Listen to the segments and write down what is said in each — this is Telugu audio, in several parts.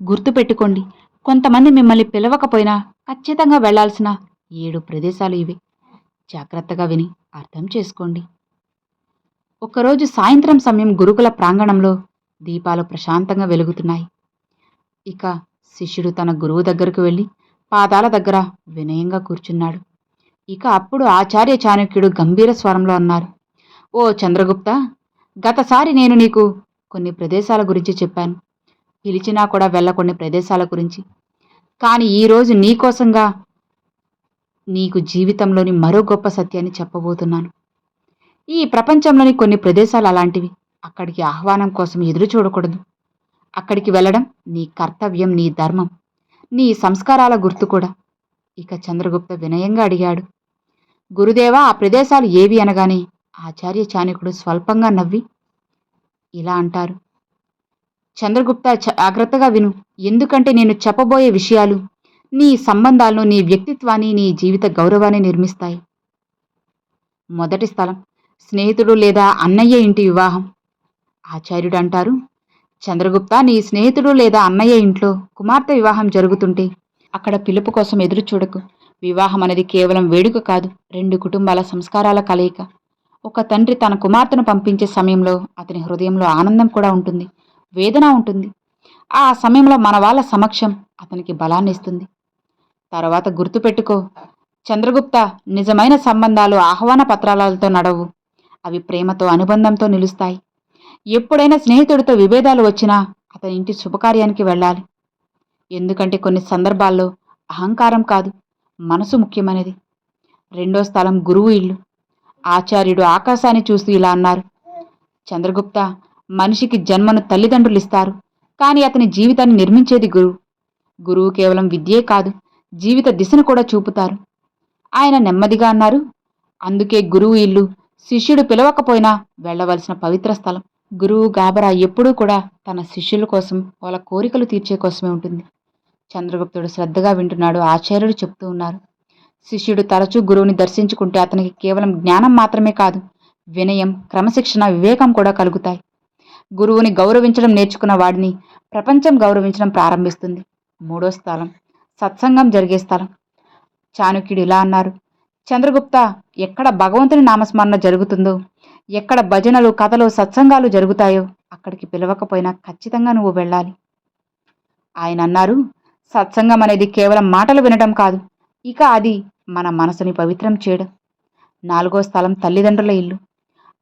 గుర్తుపెట్టుకోండి, కొంతమంది మిమ్మల్ని పిలవకపోయినా ఖచ్చితంగా వెళ్లాల్సిన 7 ప్రదేశాలు ఇవి. జాగ్రత్తగా విని అర్థం చేసుకోండి. ఒకరోజు సాయంత్రం సమయం గురుకుల ప్రాంగణంలో దీపాలు ప్రశాంతంగా వెలుగుతున్నాయి. ఇక శిష్యుడు తన గురువు దగ్గరకు వెళ్ళి పాదాల దగ్గర వినయంగా కూర్చున్నాడు. ఇక అప్పుడు ఆచార్య చాణక్యుడు గంభీర స్వరంలో అన్నారు, ఓ చంద్రగుప్త, గతసారి నేను నీకు కొన్ని ప్రదేశాల గురించి చెప్పాను. పిలిచినా కూడా వెళ్ళ ప్రదేశాల గురించి. కానీ ఈరోజు నీకోసంగా నీకు జీవితంలోని మరో గొప్ప సత్యాన్ని చెప్పబోతున్నాను. ఈ ప్రపంచంలోని కొన్ని ప్రదేశాలు అలాంటివి. అక్కడికి ఆహ్వానం కోసం ఎదురు చూడకూడదు. అక్కడికి వెళ్ళడం నీ కర్తవ్యం, నీ ధర్మం, నీ సంస్కారాల గుర్తు కూడా. ఇక చంద్రగుప్త వినయంగా అడిగాడు, గురుదేవా, ఆ ప్రదేశాలు ఏవి అనగానే ఆచార్య చాణక్యుడు స్వల్పంగా నవ్వి ఇలా అంటారు, చంద్రగుప్త, జాగ్రత్తగా విను. ఎందుకంటే నేను చెప్పబోయే విషయాలు నీ సంబంధాలను, నీ వ్యక్తిత్వాన్ని, నీ జీవిత గౌరవాన్ని నిర్మిస్తాయి. మొదటి స్థలం, స్నేహితుడు లేదా అన్నయ్య ఇంటి వివాహం. ఆచార్యుడు అంటారు, చంద్రగుప్త, నీ స్నేహితుడు లేదా అన్నయ్య ఇంట్లో కుమార్తె వివాహం జరుగుతుంటే అక్కడ పిలుపు కోసం ఎదురు చూడకు. వివాహం అనేది కేవలం వేడుక కాదు, 2 కుటుంబాల సంస్కారాల కలయిక. ఒక తండ్రి తన కుమార్తెను పంపించే సమయంలో అతని హృదయంలో ఆనందం కూడా ఉంటుంది, వేదన ఉంటుంది. ఆ సమయంలో మన వాళ్ళ సమక్షం అతనికి బలాన్ని ఇస్తుంది. తర్వాత గుర్తుపెట్టుకో చంద్రగుప్త, నిజమైన సంబంధాలు ఆహ్వాన పత్రాలతో నడవు. అవి ప్రేమతో, అనుబంధంతో నిలుస్తాయి. ఎప్పుడైనా స్నేహితుడితో విభేదాలు వచ్చినా అతని ఇంటి శుభకార్యానికి వెళ్ళాలి. ఎందుకంటే కొన్ని సందర్భాల్లో అహంకారం కాదు, మనసు ముఖ్యమైనది. రెండో స్థలం, గురువు ఇల్లు. ఆచార్యుడు ఆకాశాన్ని చూస్తూ ఇలా అన్నారు, చంద్రగుప్త, మనిషికి జన్మను తల్లిదండ్రులు ఇస్తారు, కానీ అతని జీవితాన్ని నిర్మించేది గురువు. గురువు కేవలం విద్యే కాదు, జీవిత దిశను కూడా చూపుతారు. ఆయన నెమ్మదిగా అన్నారు, అందుకే గురువు ఇల్లు శిష్యుడు పిలవకపోయినా వెళ్ళవలసిన పవిత్ర స్థలం. గురువు గాబరా ఎప్పుడూ కూడా తన శిష్యుల కోసం, వాళ్ళ కోరికలు తీర్చే కోసమే ఉంటుంది. చంద్రగుప్తుడు శ్రద్ధగా వింటున్నాడు. ఆచార్యుడు చెప్తూ ఉన్నారు, శిష్యుడు తరచూ గురువుని దర్శించుకుంటే అతనికి కేవలం జ్ఞానం మాత్రమే కాదు, వినయం, క్రమశిక్షణ, వివేకం కూడా కలుగుతాయి. గురువుని గౌరవించడం నేర్చుకున్న వాడిని ప్రపంచం గౌరవించడం ప్రారంభిస్తుంది. మూడో స్థలం, సత్సంగం జరిగే స్థలం. చాణక్యుడు ఇలా అన్నారు, చంద్రగుప్త, ఎక్కడ భగవంతుని నామస్మరణ జరుగుతుందో, ఎక్కడ భజనలు, కథలు, సత్సంగాలు జరుగుతాయో అక్కడికి పిలవకపోయినా ఖచ్చితంగా నువ్వు వెళ్ళాలి. ఆయన అన్నారు, సత్సంగం అనేది కేవలం మాటలు వినడం కాదు, ఇక అది మన మనసుని పవిత్రం చేయడం. నాలుగో స్థలం, తల్లిదండ్రుల ఇల్లు.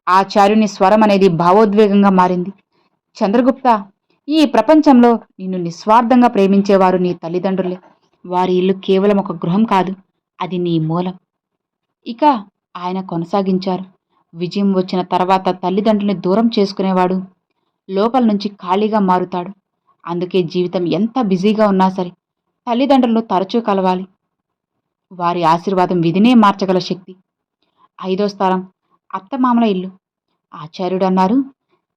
ఆచార్యుని స్వరం అనేది భావోద్వేగంగా మారింది. చంద్రగుప్త, ఈ ప్రపంచంలో నిన్ను నిస్వార్థంగా ప్రేమించేవారు నీ తల్లిదండ్రులే. వారి ఇల్లు కేవలం ఒక గృహం కాదు, అది నీ మూలం. ఇక ఆయన కొనసాగించారు, విజయం వచ్చిన తర్వాత తల్లిదండ్రుల్ని దూరం చేసుకునేవాడు లోపల నుంచి ఖాళీగా మారుతాడు. అందుకే జీవితం ఎంత బిజీగా ఉన్నా సరే తల్లిదండ్రులను తరచూ కలవాలి. వారి ఆశీర్వాదం విధినే మార్చగల శక్తి. ఐదో స్థలం, అత్తమామల ఇల్లు. ఆచార్యుడు అన్నారు,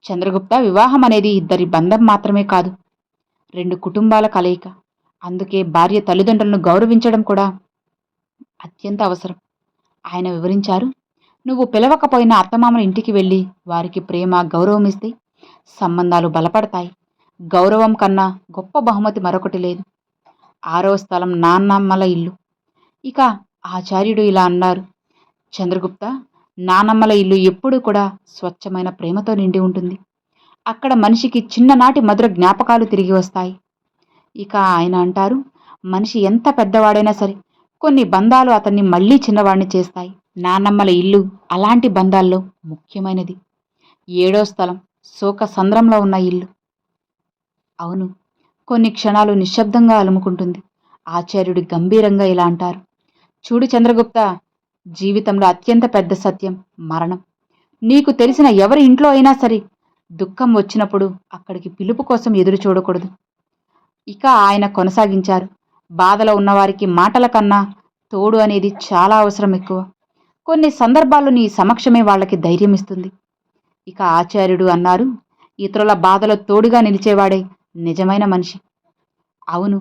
చంద్రగుప్త, వివాహం అనేది ఇద్దరి బంధం మాత్రమే కాదు, 2 కుటుంబాల కలయిక. అందుకే భార్య తల్లిదండ్రులను గౌరవించడం కూడా అత్యంత అవసరం. ఆయన వివరించారు, నువ్వు పిలవకపోయినా అత్తమామల ఇంటికి వెళ్ళి వారికి ప్రేమ, గౌరవం ఇస్తే సంబంధాలు బలపడతాయి. గౌరవం కన్నా గొప్ప బహుమతి మరొకటి లేదు. ఆరో స్థలం, నాన్నమ్మల ఇల్లు. ఇక ఆచార్యుడు ఇలా అన్నారు, చంద్రగుప్త, నానమ్మల ఇల్లు ఎప్పుడూ కూడా స్వచ్ఛమైన ప్రేమతో నిండి ఉంటుంది. అక్కడ మనిషికి చిన్ననాటి మధుర జ్ఞాపకాలు తిరిగి వస్తాయి. ఇక ఆయన అంటారు, మనిషి ఎంత పెద్దవాడైనా సరే కొన్ని బంధాలు అతన్ని మళ్లీ చిన్నవాడిని చేస్తాయి. నానమ్మల ఇల్లు అలాంటి బంధాల్లో ముఖ్యమైనది. ఏడో స్థలం, శోక సంద్రంలో ఉన్న ఇల్లు. అవును, కొన్ని క్షణాలు నిశ్శబ్దంగా అలుముకుంటుంది. ఆచార్యుడు గంభీరంగా ఇలా అంటారు, చూడు చంద్రగుప్త, జీవితంలో అత్యంత పెద్ద సత్యం మరణం. నీకు తెలిసిన ఎవరి ఇంట్లో అయినా సరే దుఃఖం వచ్చినప్పుడు అక్కడికి పిలుపు కోసం ఎదురు చూడకూడదు. ఇక ఆయన కొనసాగించారు, బాధలో ఉన్నవారికి మాటల కన్నా తోడు అనేది చాలా అవసరం ఎక్కువ. కొన్ని సందర్భాల్లో నీ సమక్షమే వాళ్ళకి ధైర్యం ఇస్తుంది. ఇక ఆచార్యుడు అన్నారు, ఇతరుల బాధలో తోడుగా నిలిచేవాడే నిజమైన మనిషి. అవును,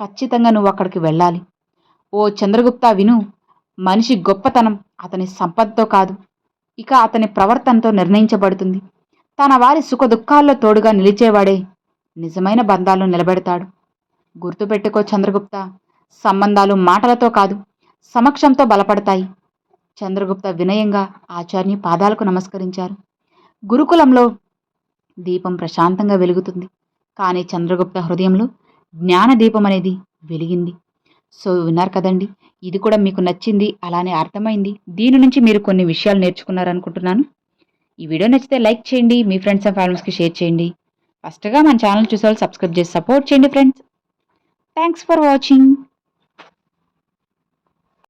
ఖచ్చితంగా నువ్వు అక్కడికి వెళ్ళాలి. ఓ చంద్రగుప్త, విను, మనిషి గొప్పతనం అతని సంపదతో కాదు, ఇక అతని ప్రవర్తనతో నిర్ణయించబడుతుంది. తన వారి సుఖ దుఃఖాల్లో తోడుగా నిలిచేవాడే నిజమైన బంధాలను నిలబెడతాడు. గుర్తుపెట్టుకో చంద్రగుప్త, సంబంధాలు మాటలతో కాదు, సమక్షంతో బలపడతాయి. చంద్రగుప్త వినయంగా ఆచార్యుని పాదాలకు నమస్కరించారు. గురుకులంలో దీపం ప్రశాంతంగా వెలుగుతుంది. కానీ చంద్రగుప్త హృదయంలో జ్ఞానదీపం అనేది వెలిగింది. సో విన్నారు కదండి, ఇది కూడా మీకు నచ్చింది, అలానే అర్థమైంది. దీని నుంచి మీరు కొన్ని విషయాలు నేర్చుకున్నారనుకుంటున్నాను. ఈ వీడియో నచ్చితే లైక్ చేయండి, మీ ఫ్రెండ్స్ అండ్ ఫ్యామిలీస్కి షేర్ చేయండి. ఫస్ట్గా మన ఛానల్ చూసే వాళ్ళు సబ్స్క్రైబ్ చేసి సపోర్ట్ చేయండి ఫ్రెండ్స్. Thanks for watching.